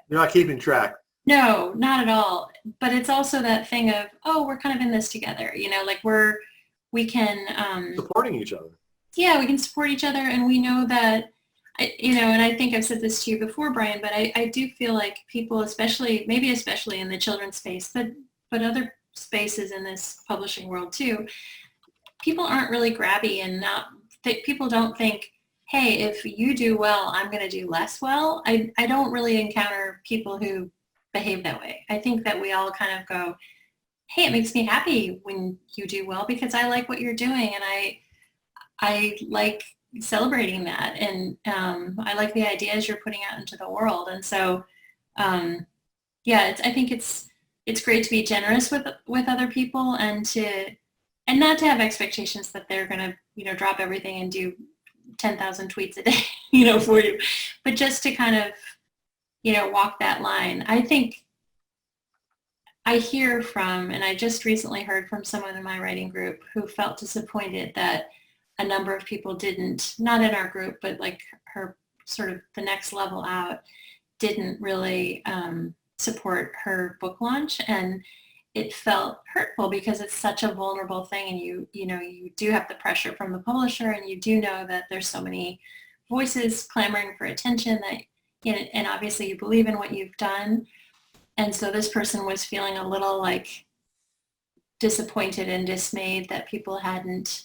S1: You're not keeping track.
S2: no, not at all. But it's also that thing of, oh, we're kind of in this together, like we can,
S1: Supporting each other.
S2: yeah, we can support each other. And we know that, and I think I've said this to you before, Brian, but I do feel like people, maybe especially in the children's space, but other spaces in this publishing world too, people aren't really grabby, and people don't think, hey, if you do well, I'm going to do less well. I don't really encounter people who behave that way. I think that we all kind of go, hey, it makes me happy when you do well because I like what you're doing, and I like celebrating that, and I like the ideas you're putting out into the world. And so, yeah, I think it's great to be generous with other people, and not to have expectations that they're going to, drop everything and do 10,000 tweets a day, for you, but just to kind of, walk that line. I think I hear from, and I just recently heard from someone in my writing group who felt disappointed that a number of people didn't, not in our group, but like her sort of the next level out, didn't really support her book launch. And it felt hurtful because it's such a vulnerable thing, and you do have the pressure from the publisher, and you do know that there's so many voices clamoring for attention that, and obviously you believe in what you've done. And so this person was feeling a little like disappointed and dismayed that people hadn't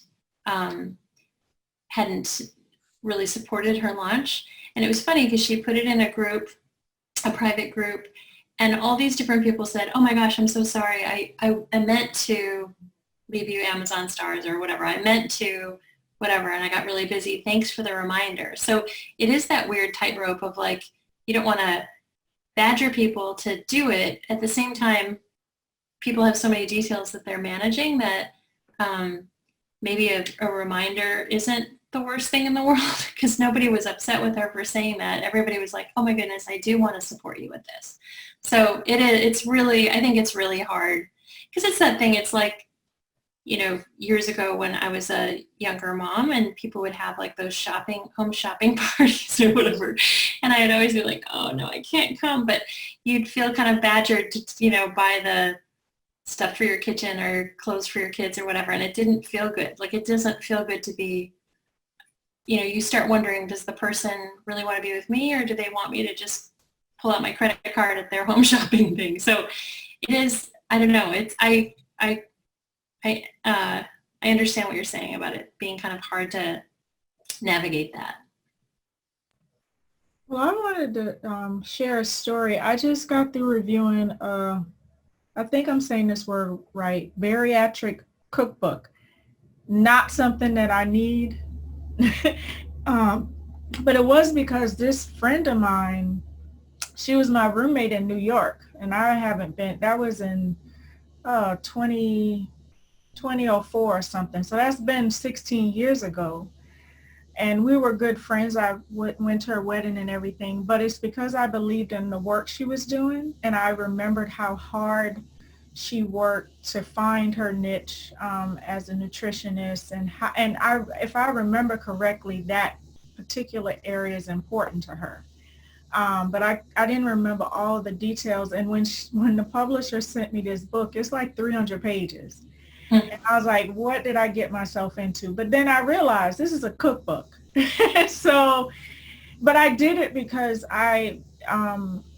S2: really supported her launch. And it was funny because she put it in a group, a private group, and all these different people said, oh my gosh, I'm so sorry. I meant to leave you Amazon stars or whatever. I meant to whatever, and I got really busy. Thanks for the reminder. So it is that weird tightrope of like, you don't want to badger people to do it. At the same time, people have so many details that they're managing that maybe a reminder isn't the worst thing in the world, because nobody was upset with her for saying that. Everybody was like, oh my goodness, I do want to support you with this. So it's really, I think it's really hard, because it's that thing. It's like, years ago when I was a younger mom and people would have like those home shopping parties or whatever. And I'd always be like, oh no, I can't come. But you'd feel kind of badgered to, buy the stuff for your kitchen or clothes for your kids or whatever. And it didn't feel good. Like, it doesn't feel good to be, you start wondering, does the person really want to be with me, or do they want me to just pull out my credit card at their home shopping thing? So it is, I don't know. I understand what you're saying about it being kind of hard to navigate that.
S5: Well, I wanted to share a story. I just got through reviewing, I think I'm saying this word right, bariatric cookbook. Not something that I need, but it was because this friend of mine, she was my roommate in New York, and I haven't been, that was in 2004 or something. So that's been 16 years ago. And we were good friends. I went to her wedding and everything, but it's because I believed in the work she was doing. And I remembered how hard she worked to find her niche as a nutritionist. If I remember correctly, that particular area is important to her. But I didn't remember all the details. And when the publisher sent me this book, it's like 300 pages. And I was like, what did I get myself into? But then I realized this is a cookbook. So, but I did it because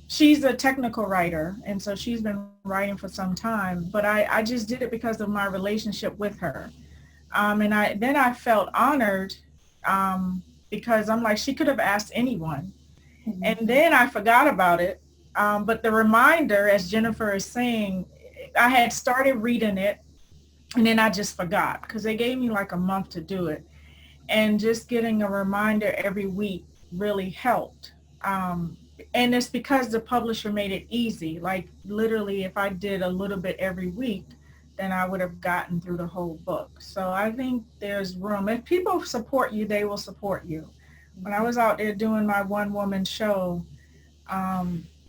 S5: she's a technical writer. And so she's been writing for some time, but I just did it because of my relationship with her. And I felt honored because I'm like, she could have asked anyone. Mm-hmm. And then I forgot about it. But the reminder, as Jennifer is saying, I had started reading it. And then I just forgot because they gave me like a month to do it. And just getting a reminder every week really helped. And it's because the publisher made it easy. Like literally, if I did a little bit every week, then I would have gotten through the whole book. So I think there's room. If people support you, they will support you. When I was out there doing my one-woman show,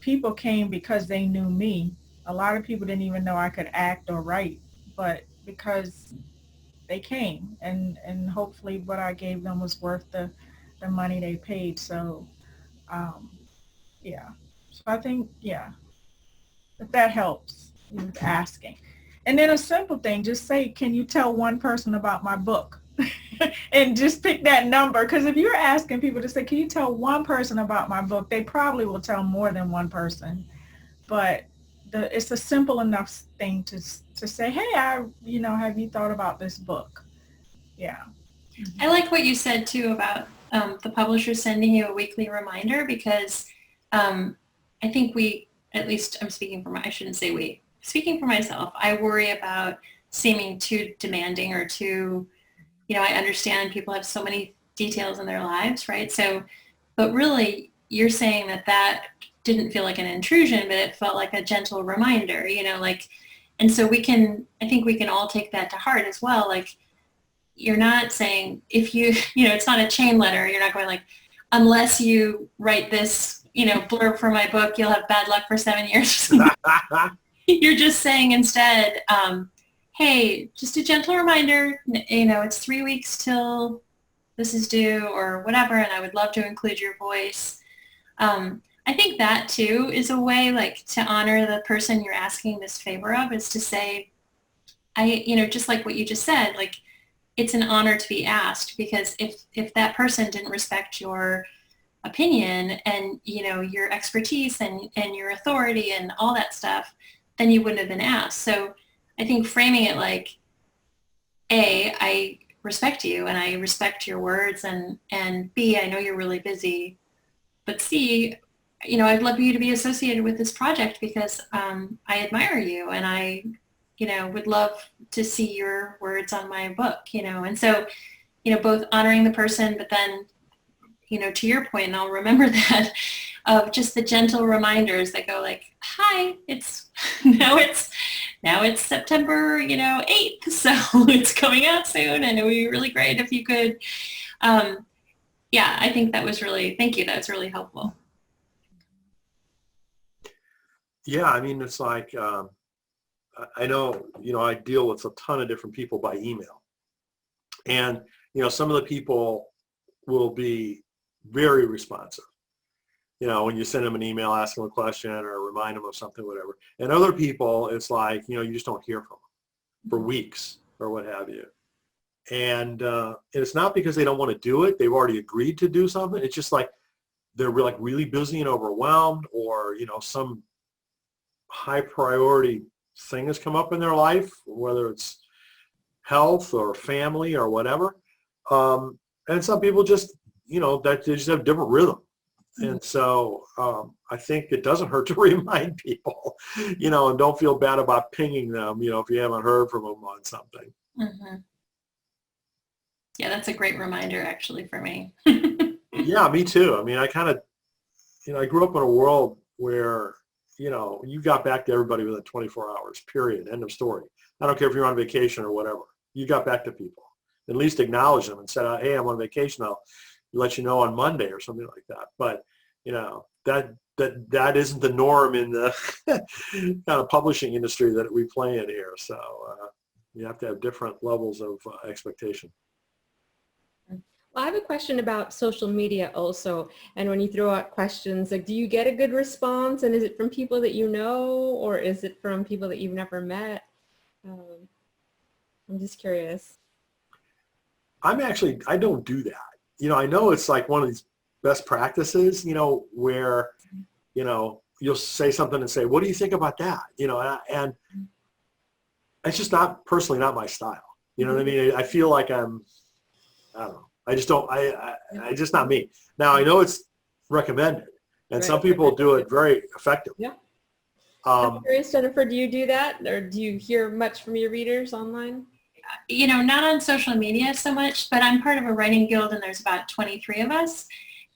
S5: people came because they knew me. A lot of people didn't even know I could act or write, but because they came and hopefully what I gave them was worth the money they paid. So, yeah. So I think, yeah, that helps with asking. And then a simple thing, just say, can you tell one person about my book? And just pick that number. Because if you're asking people to say, can you tell one person about my book? They probably will tell more than one person. But it's a simple enough thing to say, hey, have you thought about this book? Yeah.
S2: I like what you said too about the publisher sending you a weekly reminder, because I think at least I'm speaking for I shouldn't say we, speaking for myself, I worry about seeming too demanding or too, I understand people have so many details in their lives, right? So, but really you're saying that didn't feel like an intrusion, but it felt like a gentle reminder, and so I think we can all take that to heart as well. Like, you're not saying if you, it's not a chain letter. You're not going like, unless you write this, blurb for my book, you'll have bad luck for 7 years. You're just saying instead, hey, just a gentle reminder, it's 3 weeks till this is due or whatever, and I would love to include your voice. I think that too is a way like to honor the person you're asking this favor of, is to say, just like what you just said, like it's an honor to be asked, because if that person didn't respect your opinion and, your expertise and your authority and all that stuff, then you wouldn't have been asked. So I think framing it like, A, I respect you and I respect your words, and B, I know you're really busy, but C, I'd love you to be associated with this project because I admire you and I, would love to see your words on my book, and so, both honoring the person, but then, to your point, and I'll remember that, of just the gentle reminders that go like, hi, now it's September, 8th, so it's coming out soon, and it would be really great if you could. Yeah, I think that was thank you. That's really helpful.
S1: Yeah, I mean, it's like, I know, I deal with a ton of different people by email. And, some of the people will be very responsive, when you send them an email, ask them a question or remind them of something, whatever. And other people, it's like, you just don't hear from them for weeks or what have you. And it's not because they don't want to do it. They've already agreed to do something. It's just like they're like really busy and overwhelmed, or, some high priority thing has come up in their life, whether it's health or family or whatever. And some people just, that they just have different rhythm. And so I think it doesn't hurt to remind people, and don't feel bad about pinging them, if you haven't heard from them on something.
S2: Mm-hmm. Yeah, that's a great reminder actually for me.
S1: Yeah, me too. I mean, I kind of, I grew up in a world where, you got back to everybody within 24 hours, period, end of story. I don't care if you're on vacation or whatever. You got back to people. At least acknowledge them and said, hey, I'm on vacation. I'll let you know on Monday or something like that. But, that isn't the norm in the kind of publishing industry that we play in here. So you have to have different levels of expectation.
S4: Well, I have a question about social media also. And when you throw out questions, like, do you get a good response? And is it from people that you know, or is it from people that you've never met? I'm just curious.
S1: I don't do that. I know it's like one of these best practices, where, you'll say something and say, what do you think about that? And it's just personally not my style. You know what I mean? I feel like I don't know. I just don't, I just not me. Now I know it's recommended and some people do it very effectively.
S4: Yeah. I'm curious, Jennifer, do you do that? Or do you hear much from your readers online?
S2: Not on social media so much, but I'm part of a writing guild and there's about 23 of us.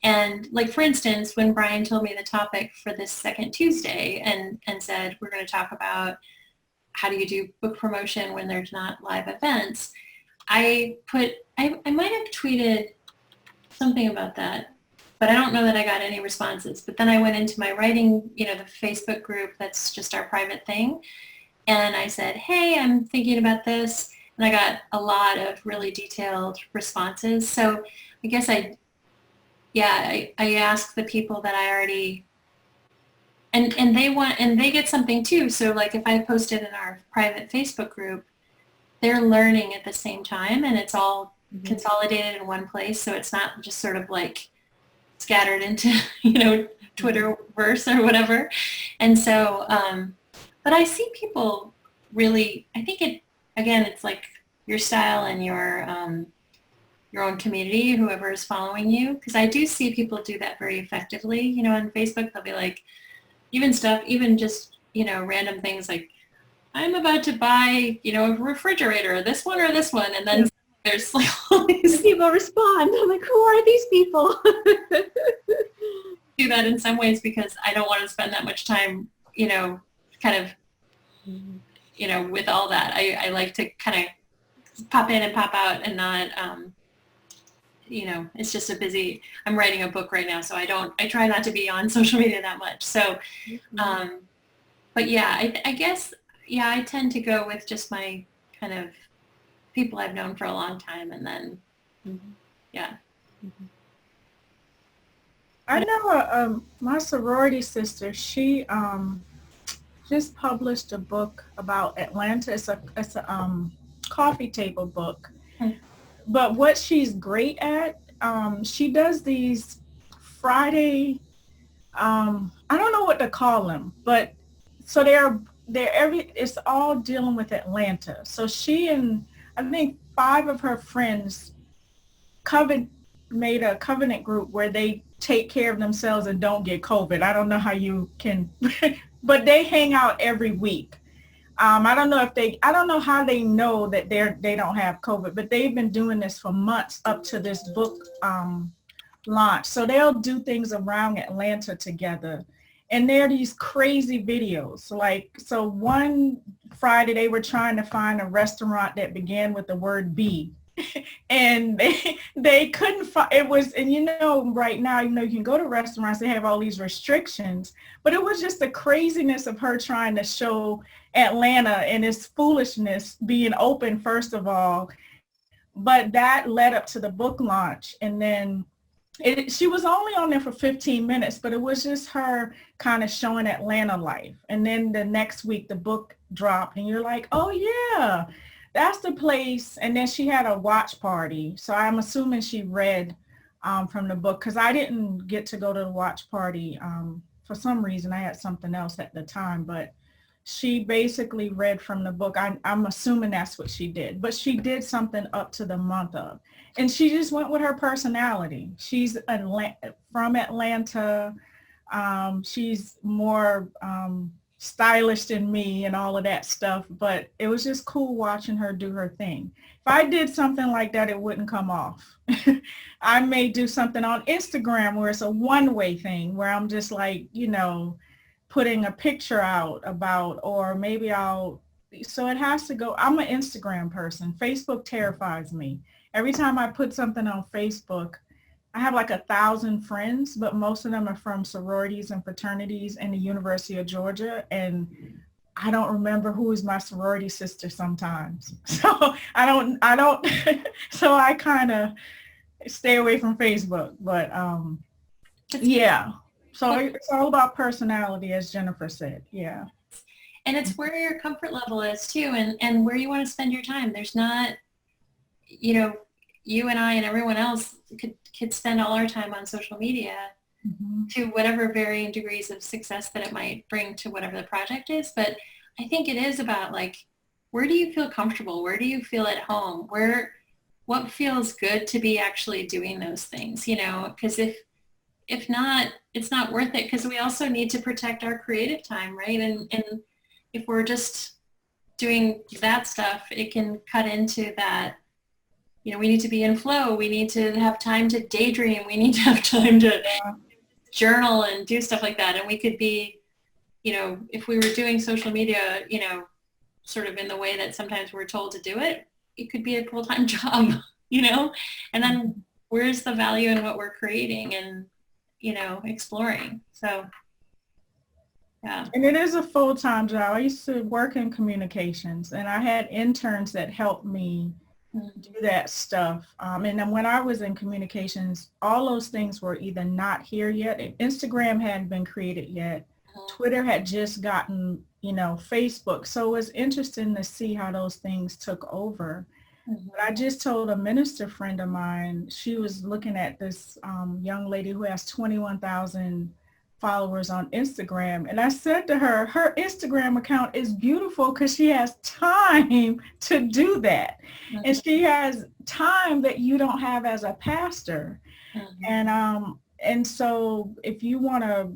S2: And like, for instance, when Brian told me the topic for this second Tuesday and said, we're going to talk about how do you do book promotion when there's not live events, I might have tweeted something about that, but I don't know that I got any responses. But then I went into my writing, the Facebook group, that's just our private thing. And I said, hey, I'm thinking about this. And I got a lot of really detailed responses. So I guess I asked the people that I already, and they get something too. So like if I posted in our private Facebook group, they're learning at the same time and it's all consolidated in one place. So it's not just sort of like scattered into, Twitterverse or whatever. And so, but I see people really, I think it's like your style and your own community, whoever is following you. Because I do see people do that very effectively, on Facebook. They'll be like, even just, random things like, I'm about to buy, a refrigerator, this one or this one. And then there's like all these
S4: people respond. I'm like, who are these people?
S2: Do that in some ways because I don't want to spend that much time, kind of, with all that. I like to kind of pop in and pop out and not, it's just I'm writing a book right now, so I try not to be on social media that much. So, but yeah, I guess, I tend to go with just my kind of people I've known for a long time, and then, yeah.
S5: I know my sorority sister, she just published a book about Atlanta. It's a coffee table book. But what she's great at, she does these Friday, I don't know what to call them, but so it's all dealing with Atlanta. So she and I think 5 of her friends made a covenant group where they take care of themselves and don't get COVID. I don't know how you can, but they hang out every week. I don't know how they know that they don't have COVID, but they've been doing this for months up to this book launch. So they'll do things around Atlanta together. And there are these crazy videos. So one Friday they were trying to find a restaurant that began with the word B. And they couldn't find it. Right now, you can go to restaurants, they have all these restrictions, but it was just the craziness of her trying to show Atlanta and its foolishness being open, first of all. But that led up to the book launch. And then she was only on there for 15 minutes, but it was just her kind of showing Atlanta life. And then the next week the book dropped and you're like, oh yeah, that's the place. And then she had a watch party. So I'm assuming she read from the book, because I didn't get to go to the watch party. For some reason, I had something else at the time, but she basically read from the book. I'm assuming that's what she did, but she did something up to the month of. And she just went with her personality. She's from Atlanta. She's more stylish than me and all of that stuff, but it was just cool watching her do her thing. If I did something like that, it wouldn't come off. I may do something on Instagram where it's a one-way thing, where I'm just like, putting a picture out about, or maybe so it has to go. I'm an Instagram person. Facebook terrifies me. Every time I put something on Facebook, I have like 1,000 friends, but most of them are from sororities and fraternities in the University of Georgia. And I don't remember who is my sorority sister sometimes. So I don't, so I kind of stay away from Facebook, but yeah. So it's all about personality, as Jennifer said. Yeah.
S2: And it's where your comfort level is too, and where you want to spend your time. There's not, you and I and everyone else could spend all our time on social media to whatever varying degrees of success that it might bring to whatever the project is. But I think it is about like, where do you feel comfortable? Where do you feel at home? What feels good to be actually doing those things, because if not, it's not worth it, because we also need to protect our creative time, right? And if we're just doing that stuff, it can cut into that, we need to be in flow. We need to have time to daydream. We need to have time to journal and do stuff like that. And we could be, if we were doing social media, sort of in the way that sometimes we're told to do it, it could be a full-time job, and then where's the value in what we're creating and, exploring. So, yeah.
S5: And it is a full-time job. I used to work in communications, and I had interns that helped me do that stuff. And then when I was in communications, all those things were either not here yet. Instagram hadn't been created yet. Twitter had just gotten, Facebook. So it was interesting to see how those things took over. But I just told a minister friend of mine, she was looking at this young lady who has 21,000 followers on Instagram. And I said to her, her Instagram account is beautiful because she has time to do that. And she has time that you don't have as a pastor. And so if you want to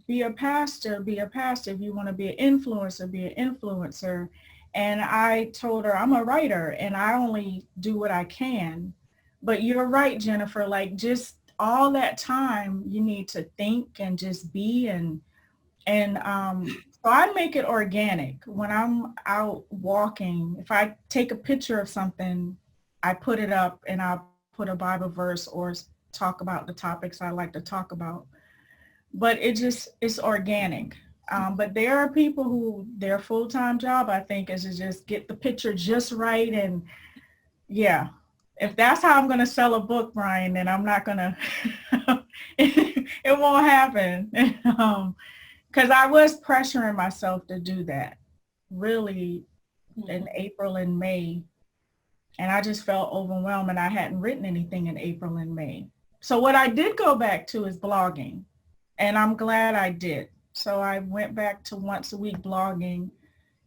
S5: be a pastor, be a pastor. If you want to be an influencer, be an influencer. And I told her, I'm a writer and I only do what I can. But you're right, Jennifer, like just all that time you need to think and just be and so I make it organic. When I'm out walking, if I take a picture of something, I put it up and I'll put a Bible verse or talk about the topics I like to talk about. But it's organic. But there are people who their full-time job, I think, is to just get the picture just right. And yeah, if that's how I'm going to sell a book, Brian, then I'm not going to, it won't happen. Because I was pressuring myself to do that really in April and May. And I just felt overwhelmed and I hadn't written anything in April and May. So what I did go back to is blogging. And I'm glad I did. So I went back to once a week blogging,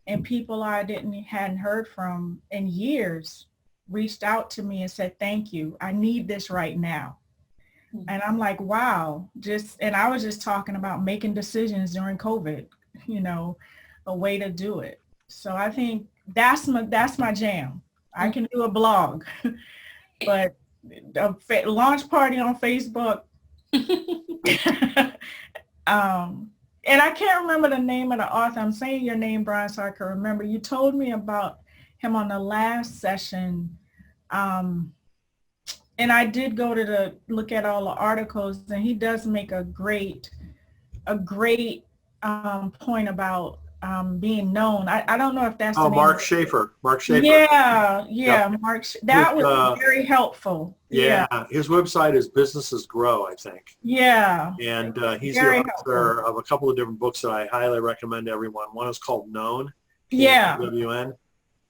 S5: and people I hadn't heard from in years reached out to me and said, thank you. I need this right now. And I'm like, wow, and I was just talking about making decisions during COVID, a way to do it. So I think that's my jam. I can do a blog, but a launch party on Facebook. And I can't remember the name of the author. I'm saying your name, Brian, so I can remember. You told me about him on the last session. And I did go to look at all the articles, and he does make a great point about being known. I don't know if that's the name.
S1: Mark Schaefer.
S5: Yeah.
S1: Yep.
S5: Mark. That was very helpful.
S1: Yeah, his website is Businesses Grow, I think.
S5: Yeah.
S1: And he's
S5: Very
S1: the author of a couple of different books that I highly recommend to everyone. One is called Known.
S5: Yeah.
S1: WN.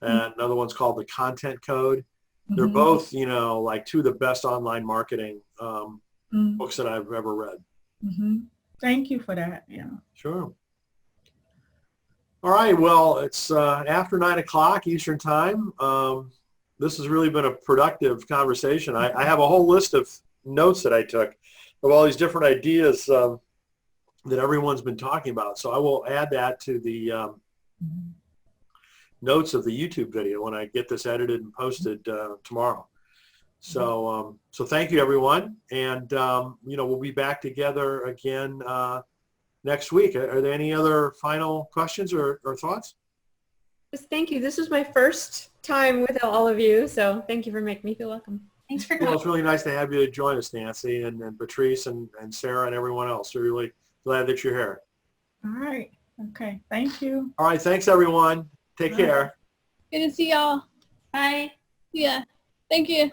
S1: And another one's called The Content Code. They're both, like two of the best online marketing books that I've ever read.
S5: Thank you for that. Yeah.
S1: Sure. All right. Well, it's after 9 o'clock Eastern time. This has really been a productive conversation. I have a whole list of notes that I took of all these different ideas that everyone's been talking about. So I will add that to the notes of the YouTube video when I get this edited and posted tomorrow. So so thank you, everyone. And, we'll be back together again next week. Are there any other final questions or thoughts?
S4: Just thank you. This was my first time with all of you, so thank you for making me feel welcome.
S2: Thanks for
S1: Well,
S2: coming.
S1: it's really nice to have you join us, Nancy, and Patrice and Sarah and everyone else. We're really glad that you're here.
S5: All right. Okay. Thank you.
S1: All right. Thanks, everyone. Take
S5: All right.
S1: care.
S3: Good to see y'all.
S2: Bye.
S3: Yeah. Thank you.